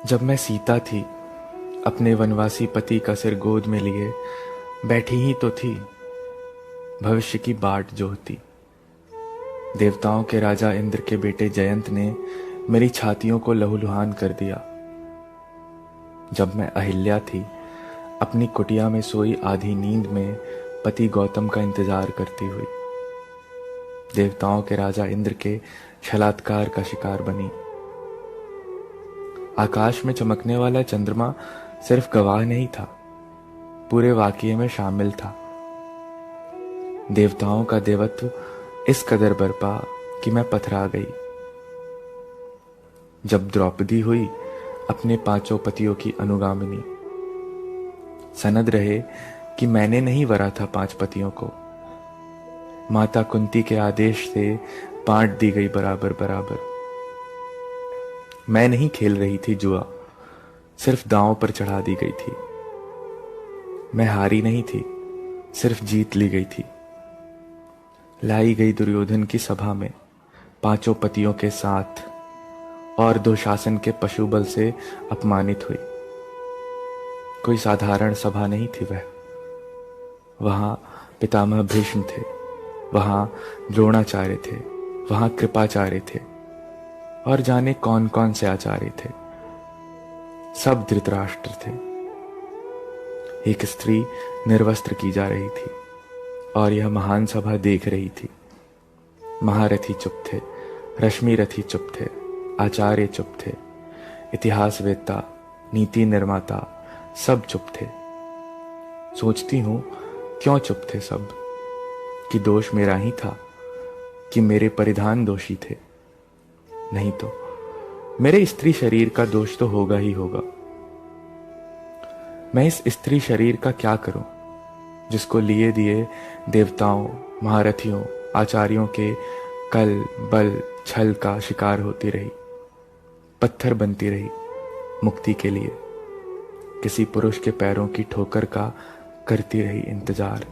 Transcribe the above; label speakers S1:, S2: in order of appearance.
S1: जब मैं सीता थी, अपने वनवासी पति का सिर गोद में लिए बैठी ही तो थी, भविष्य की बाट जोहती। देवताओं के राजा इंद्र के बेटे जयंत ने मेरी छातियों को लहूलुहान कर दिया। जब मैं अहिल्या थी, अपनी कुटिया में सोई आधी नींद में पति गौतम का इंतजार करती हुई, देवताओं के राजा इंद्र के छलात्कार का शिकार बनी। आकाश में चमकने वाला चंद्रमा सिर्फ गवाह नहीं था, पूरे वाकये में शामिल था। देवताओं का देवत्व इस कदर बरपा कि मैं पथरा गई। जब द्रौपदी हुई अपने पांचों पतियों की अनुगामिनी, सनद रहे कि मैंने नहीं वरा था 5 पतियों को। माता कुंती के आदेश से बांट दी गई बराबर बराबर। मैं नहीं खेल रही थी जुआ, सिर्फ दांव पर चढ़ा दी गई थी। मैं हारी नहीं थी, सिर्फ जीत ली गई थी। लाई गई दुर्योधन की सभा में 5 पतियों के साथ और दुशासन के पशुबल से अपमानित हुई। कोई साधारण सभा नहीं थी वह। वहां पितामह भीष्म थे, वहां द्रोणाचार्य थे, वहां कृपाचार्य थे और जाने कौन कौन से आचार्य थे। सब धृतराष्ट्र थे। एक स्त्री निर्वस्त्र की जा रही थी और यह महान सभा देख रही थी। महारथी चुप थे, रश्मिरथी चुप थे, आचार्य चुप थे, इतिहासवेत्ता, नीति निर्माता सब चुप थे। सोचती हूं क्यों चुप थे सब? कि दोष मेरा ही था, कि मेरे परिधान दोषी थे? नहीं तो मेरे स्त्री शरीर का दोष तो होगा ही होगा। मैं इस स्त्री शरीर का क्या करूं, जिसको लिए दिए देवताओं, महारथियों, आचार्यों के कल बल छल का शिकार होती रही, पत्थर बनती रही मुक्ति के लिए, किसी पुरुष के पैरों की ठोकर का करती रही इंतजार।